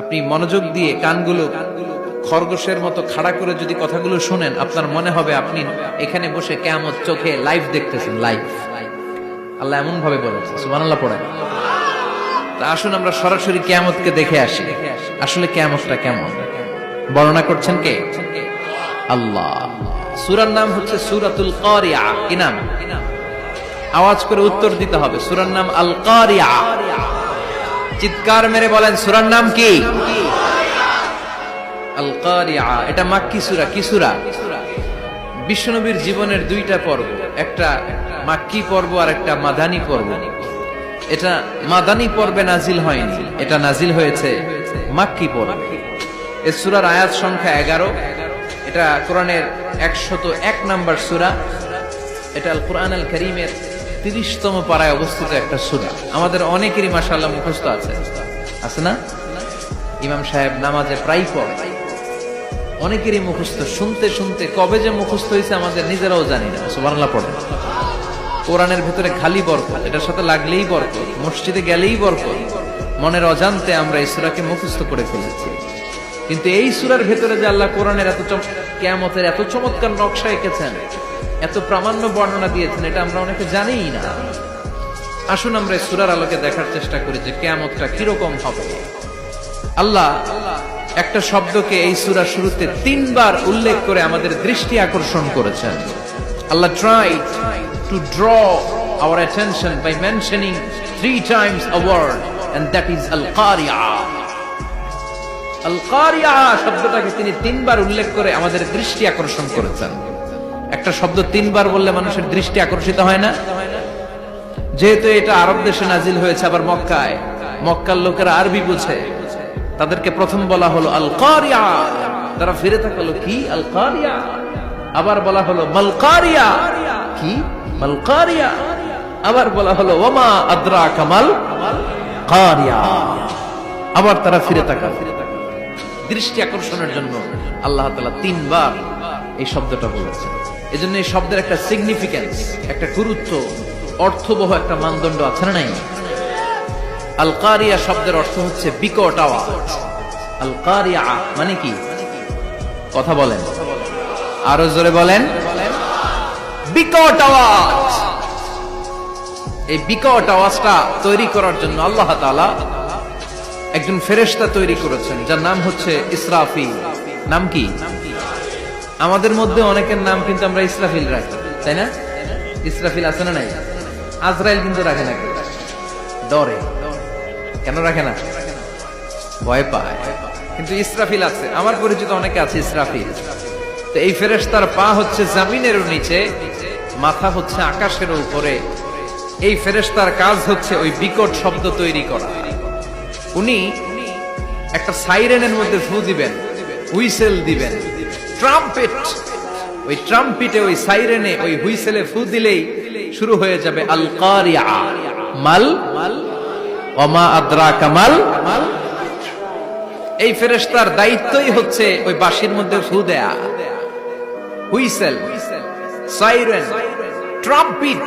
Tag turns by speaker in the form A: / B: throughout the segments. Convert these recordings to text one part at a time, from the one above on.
A: আপনি মনোযোগ দিয়ে কানগুলো খরগোশের মতো খাড়া করে যদি কথাগুলো শুনেন, আপনার মনে হবে আপনি এখানে বসে কিয়ামত চোখে লাইভ দেখতেছেন। লাইভ আল্লাহ এমন ভাবে বলেছে, সুবহানাল্লাহ পড়েন। তা আসুন আমরা সরাসরি কিয়ামতকে দেখে আসি। আসলে কিয়ামতটা কেমন বর্ণনা করছেন কে? আল্লাহ। সূরার নাম হচ্ছে সূরাতুল কারিয়া। কি নাম? আওয়াজ করে উত্তর দিতে হবে। সূরার নাম আল কারিয়া। চিৎকার মেরে বলেন সূরার নাম কি? আল কারিয়া। এটা মাক্কি সূরা। কি সূরা? বিশ্বনবীর জীবনের দুইটা পর্ব, একটা মাক্কি পর্ব আর একটা মাদানী পর্ব। এটা মাদানী পর্বে নাজিল হয়নি, এটা নাজিল হয়েছে মাক্কি পর্বে। এই সূরার আয়াত সংখ্যা 11। এটা কোরআনের 101 নম্বর সূরা। এটা আল কুরআন আল কারীমের 30তম পারায় অবস্থিত একটা সূরা। আমাদের অনেকেরই মাশাআল্লাহ মুখস্থ আছে না? ইমাম সাহেব নামাজে প্রায় পড়ে, অনেকেরই মুখস্থ। শুনতে শুনতে কবে যে মুখস্থ হয়েছে আমাদের নিজেরাও জানি না। সুবহানাল্লাহ পড়েন। কোরআনের ভেতরে খালি বরকত, এটার সাথে লাগলেই বরকত, মসজিদে গেলেই বরকত। মনের অজান্তে আমরা এই সূরাকে মুখস্থ করে ফেলেছি। কিন্তু এই সূরার ভেতরে যে আল্লাহ কোরআনের কিয়ামতের এত চমৎকার নকশা এঁকেছেন, এত প্রামাণ্য বর্ণনা দিয়েছেন, এটা আমরা অনেকে জানিই না। আসুন আমরা এই সূরার আলোকে দেখার চেষ্টা করি যে কিয়ামতটা কিরকম হবে। আল্লাহ একটা শব্দকে এই সূরার শুরুতে 3 বার উল্লেখ করে আমাদের দৃষ্টি আকর্ষণ করেছেন। আল্লাহ tried to draw our attention by mentioning 3 times a word, and that is al-qari'ah. al-qari'ah শব্দটাকে তিনি 3 বার উল্লেখ করে আমাদের দৃষ্টি আকর্ষণ করেছেন। একটা শব্দ 3 বার বললে মানুষের দৃষ্টি আকর্ষিত হয় না? যেহেতু এটা আরব দেশে নাজিল হয়েছে, আবার মক্কায়, মক্কার লোকেরা আরবি বুঝে, তাদেরকে প্রথম বলা হলো আল কারিয়া। তারা ফিরে তাকালো, কি আল কারিয়া? আবার বলা হলো মাল কারিয়া। কি মাল কারিয়া? আবার বলা হলো ওয়ামা আদরাকা মাল কারিয়া। আবার তারা ফিরে তাকালো। দৃষ্টি আকর্ষণের জন্য আল্লাহ তাআলা 3 বার এই শব্দটা বলেছেন। এজন্য এই শব্দের একটা সিগনিফিকেন্স, একটা গুরুত্ব, অর্থবহ একটা মানদণ্ড আছে না নাই? আল কারিয়া শব্দের অর্থ হচ্ছে বিকট আওয়াজ। আল কারিয়া মানে কি? কথা বলেন, আরো জোরে বলেন। বিকট আওয়াজ। এই বিকট আওয়াজটা তৈরি করার জন্য আল্লাহ তাআলা একজন ফেরেশতা তৈরি করেছেন, যার নাম হচ্ছে ইসরাফিল। নাম কি? আমাদের মধ্যে অনেকের নাম কিন্তু আমরা ইসরাফিল রাখি, তাই না? ইসরাফিল আছে না নাই? আজরাইল কিন্তু রাখে না, ডরে। কেন রাখে না? ভয় পায়। কিন্তু ইসরাফিল আছে, আমার পরিচিত অনেকে আছে ইসরাফিল। তো এই ফেরেশতার পা হচ্ছে জমিনের নিচে, মাথা হচ্ছে আকাশের উপরে। এই ফেরেশতার কাজ হচ্ছে ওই বিকট শব্দ তৈরি করা। উনি একটা সাইরেনের মধ্যে ফু দিবেন, হুইসেল দিবেন, ট্রাম্পেট। ওই ট্রাম্পিটে, ওই সাইরেনে, ওই হুইসেলে ফু দিলেই শুরু হয়ে যাবে আল কারিয়া। মাল ওমা আদরাকা মাল। এই ফেরেশতার দায়িত্বই হচ্ছে ওই বাঁশির মধ্যে ফু দেয়া। Whistle, siren, trumpet.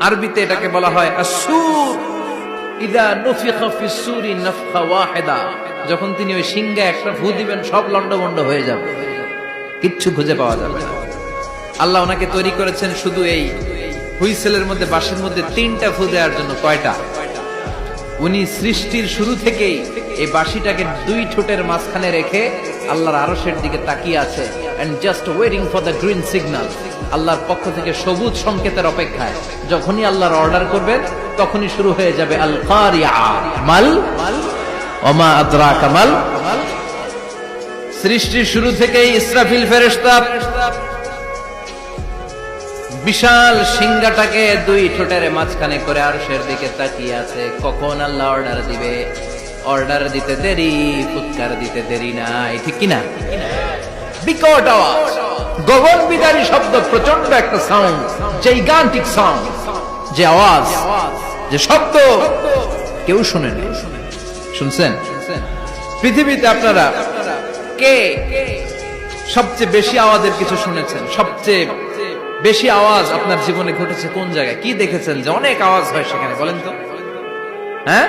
A: আরবিতে এটাকে বলা হয় আসসুর। ইদা নুফিখা ফিস সূরি নাফখা ওয়াহিদা। যখন তিনি ওই সিংহে একটা ফু দিবেন, সব লন্ডভন্ড হয়ে যাবে, কিচ্ছু খুঁজে পাওয়া যাবে না। আল্লাহ ওনাকে তৈরি করেছেন শুধু এই হুইসেলের মধ্যে, বাঁশির মধ্যে 3টা ফু দেওয়ার জন্য। কয়টা? উনি সৃষ্টির শুরু থেকেই এই বাঁশিটাকে 2 ঠোঁটের মাঝখানে রেখে আল্লাহর আরশের দিকে তাকিয়ে আছে, and just waiting for the green signal। আল্লাহর পক্ষ থেকে সবুজ সংকেতের অপেক্ষায়। যখনই আল্লাহর অর্ডার করবেন, তখনই শুরু হয়ে যাবে আল কারিয়া। মাল ওমা আদরাকা মাল। সৃষ্টির শুরু থেকেই ইসরাফিল ফেরেশতা বিশাল সিংহাটাকে 2 ঠোঁটের মাঝখানে করে আরশের দিকে তাকিয়ে আছে, কখন আল্লাহ অর্ডার দিবে। অর্ডার দিতে দেরি, ফুৎকার দিতে দেরি নাই, ঠিক কিনা? বিকট আওয়াজ, গগন বিদারী শব্দ, প্রচন্ড একটা সাউন্ড, জাইগান্টিক সাউন্ড। যে আওয়াজ, যে শব্দ কেউ শুনে নাই। শুনছেন? পৃথিবীতে আপনারা কে সবচেয়ে বেশি আওয়াজের কিছু শুনেছেন? সবচেয়ে বেশি আওয়াজ আপনার জীবনে ঘটেছে কোন জায়গায়? কি দেখেছেন যে অনেক আওয়াজ হয় সেখানে? বলেন তো। হ্যাঁ,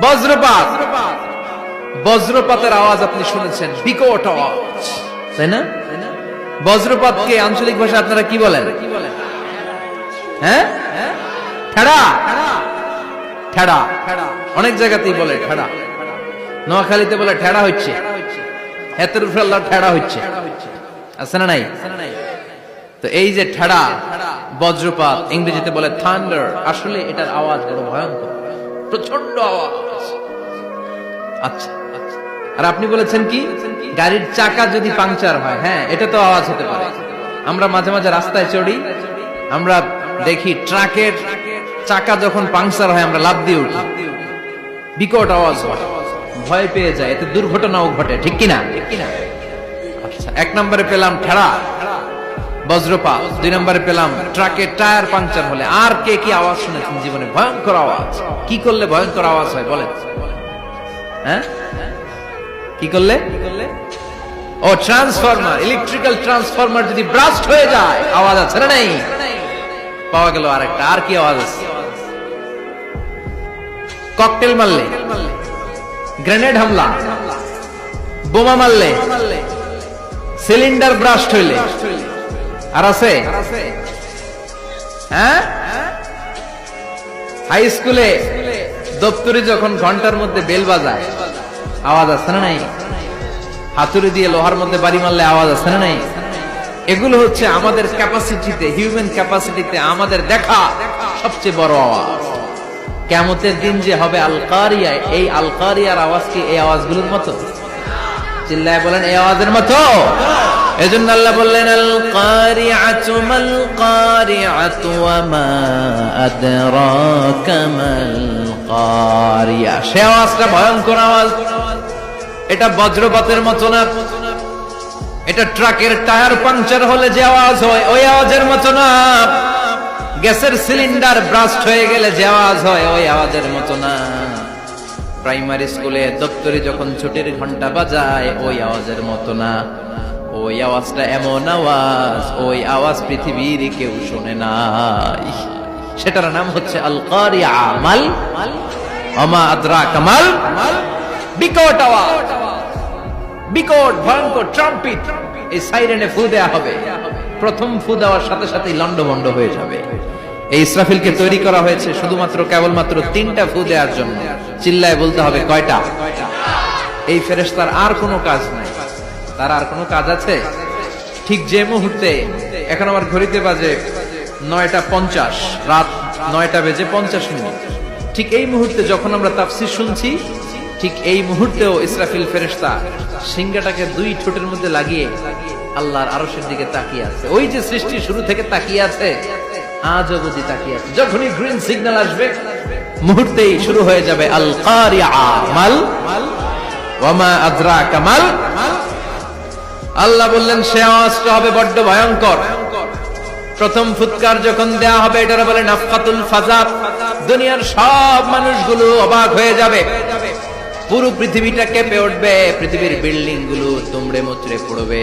A: বজ্রপাত, বজ্রপাতের আওয়াজ আপনি শুনেছেন, বিকট আওয়াজ, তাই না? বজ্রপাতকে আঞ্চলিক ভাষায় আপনারা কি বলেন? হ্যাঁ, ঠেড়া। ঠেড়া অনেক জায়গাতেই বলে ঠেড়া। নোয়াখালীতে বলে ঠেড়া হচ্ছে, হাতের উপরে আল্লাহ ঠেড়া হচ্ছে, আছে না নাই? তো এই যে ঠেড়া, বজ্রপাত, ইংরেজিতে বলে থান্ডার, আসলে এটার আওয়াজ বড় ভয়ঙ্কর, প্রচন্ড আওয়াজ। আচ্ছা, আর আপনি বলেছেন কি, গাড়ির চাকা যদি পাংচার হয়, হ্যাঁ এটা তো আওয়াজ হতে পারে। আমরা মাঝে মাঝে রাস্তায় চড়ি, আমরা দেখি ট্রাকের চাকা যখন পাংচার হয় আমরা লাফ দিয়ে উঠি, বিকট আওয়াজ হয়, ভয় পেয়ে যায়, এতে দুর্ঘটনাও ঘটে, ঠিক কিনা? আচ্ছা, এক নম্বরে পেলাম ঠেড়া, বজ্রপাত, দুই নম্বরে পেলাম ট্রাকের টায়ার পাংচার হলে। আর কে কি আওয়াজ শুনেছেন জীবনে? ভয়ঙ্কর আওয়াজ। কি করলে ভয়ঙ্কর আওয়াজ হয় বলেন? হ্যাঁ, কি করলে? ও ট্রান্সফরমার, ইলেকট্রিক্যাল ট্রান্সফরমার যদি ব্রাস্ট হয়ে যায় আওয়াজ আছে না নাই? পাওয়া গেল আরেকটা। আর কি আওয়াজ আছে? ককটেল মারলে, গ্রেনেড হামলা, বোমা মারলে, সিলিন্ডার ব্রাস্ট হইলে। আর আছে? হ্যাঁ, হাই স্কুলে দপ্তরে যখন ঘন্টার মধ্যে বেল বাজায় আওয়াজ আছে না নাই? হাতুড়ি দিয়ে লোহার মধ্যে বাড়ি মারলে আওয়াজ আছে না নাই? এগুলো হচ্ছে আমাদের ক্যাপাসিটিতে, হিউম্যান ক্যাপাসিটিতে আমাদের দেখা সবচেয়ে বড় আওয়াজ। কিয়ামতের দিন যে হবে আল কারিয়া, এই আল কারিয়ার আওয়াজ কি এই আওয়াজগুলোর মতো? চিল্লায় বলেন, এই আওয়াজের মতো? এজন্য আল্লাহ বললেন, আল কারিআতু মাল কারিআতু ওয়া মা আদরাকা মাল কারিয়া। সে আওয়াজটা ভয়ঙ্কর আওয়াজ। এটা বজ্রপাতের মতো না, এটা ট্রাকের টায়ার পাংচার হলে যে আওয়াজ হয় ওই আওয়াজের মতো না, গ্যাসের সিলিন্ডার ব্রাস্ট হয়ে গেলে যে আওয়াজ হয় ওই আওয়াজের মতো না, প্রাইমারি স্কুলে দপ্তরে যখন ছুটির ঘন্টা বাজায় ওই আওয়াজের মতো না। ওই আওয়াজটা এমন আওয়াজ, ওই আওয়াজ পৃথিবীর কেউ শোনে নাই। সেটার নাম হচ্ছে আল কারিয়া, মাল ওমা আদরাকা মাল, বিকট আওয়াজ, বিকট ভয়ঙ্কর ট্রাম্পিট। এই সাইরেনে ফু দেয়া হবে, প্রথম ফু দেওয়ার সাথে সাথেই লন্ডভন্ড হয়ে যাবে। এই ইসরাফিলকে তৈরি করা হয়েছে শুধুমাত্র কেবলমাত্র 3টা ফু দেওয়ার জন্য। চিল্লায় বলতে হবে কয়টা? এই ফেরেশতার আর কোনো কাজ নাই। তার আর কোনো কাজ আছে? ঠিক যে মুহূর্তে, এখন আমার ঘড়িতে বাজে 9:50, রাত 9:50, ঠিক এই মুহূর্তে যখন আমরা তাফসীর শুনছি, ঠিক এই মুহূর্তেও ইসরাফিল ফেরেশতা সিংহাটাকে 2 ঠোঁটের মধ্যে লাগিয়ে আল্লাহর আরশের দিকে তাকিয়ে আছে। ওই যে সৃষ্টি শুরু থেকে তাকিয়ে আছে, আজ অবধি তাকিয়ে আছে। যখনই গ্রিন সিগন্যাল আসবে মুহূর্তেই শুরু হয়ে যাবে আল কারিয়া, মাল ওয়া মা আদরাকা মাল। আল্লাহ বললেন সে আওয়াজটা হবে বড্ড ভয়ঙ্কর। প্রথম ফুৎকার যখন দেয়া হবে এটার বলে নাফকাতুল ফাজা। দুনিয়ার সব মানুষগুলো অবাক হয়ে যাবে, পুরো পৃথিবীটা কেঁপে উঠবে, পৃথিবীর বিল্ডিং গুলো দুমড়ে মুচড়ে পড়বে,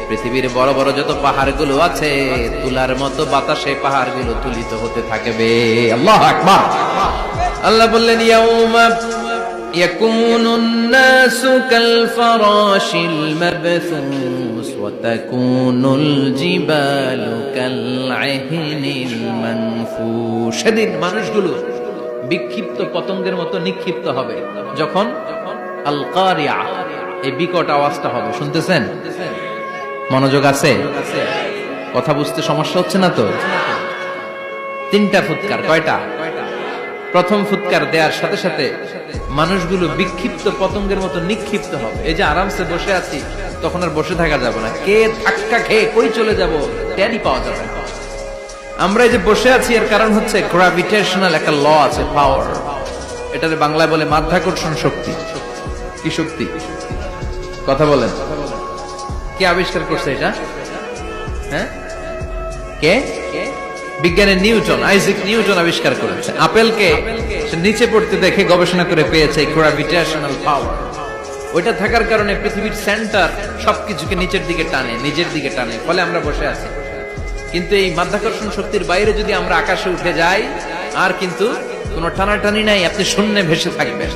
A: পৃথিবীর বড় বড় যত পাহাড়গুলো আছে তুলার মতো বাতাসে পাহাড়গুলো তুলিত হতে থাকবে। আল্লাহু আকবার। আল্লাহ বললেন ইয়াউমা ইয়াকুনুন নাসু কাল ফারাশিল মাবথুস ওয়া তাকুনুল জিবালু কাল আহিনিল মানফুশ। সেদিন মানুষগুলো বিক্ষিপ্ত পতঙ্গের মতো নিক্ষিপ্ত হবে যখন আল কারিয়া, এই বিকট আওয়াজটা হবে। শুনতেছেন? মনোযোগ আছে? কথা বুঝতে সমস্যা হচ্ছে না তো? 3টা ফুৎকার। কয়টা? প্রথম ফুৎকার দেওয়ার সাথে সাথে মানুষগুলো বিক্ষিপ্ত পতঙ্গের মতো নিক্ষিপ্ত হবে। এই যে আরামসে বসে আছি, তখন আর বসে থাকা যাবে না। কে ধাক্কা খেয়ে কই চলে যাব টেরই পাওয়া যাবে না। আমরা এই যে বসে আছি এর কারণ হচ্ছে গ্র্যাভিটেশনাল একটা ল আছে, পাওয়ার। এটারে বাংলায় বলে মাধ্যাকর্ষণ শক্তি। কি শক্তি? কথা বলেন। কে আবিষ্কার করছে এটা? হ্যাঁ, কে? বিজ্ঞানের নিউটন, আইজাক নিউটন আবিষ্কার করেছে। আপেলকে সে নিচে পড়তে দেখে গবেষণা করে পেয়েছে গ্র্যাভিটেশনাল পাওয়ার। ওইটা থাকার কারণে পৃথিবীর সেন্টার সবকিছুকে নিচের দিকে টানে, নিজের দিকে টানে, ফলে আমরা বসে আছি। কিন্তু এই মাধ্যাকর্ষণ শক্তির বাইরে যদি আমরা আকাশে উঠে যাই আর কিন্তু কোনো টানাটানি নাই, আপনি শূন্যে ভেসে থাকবেন।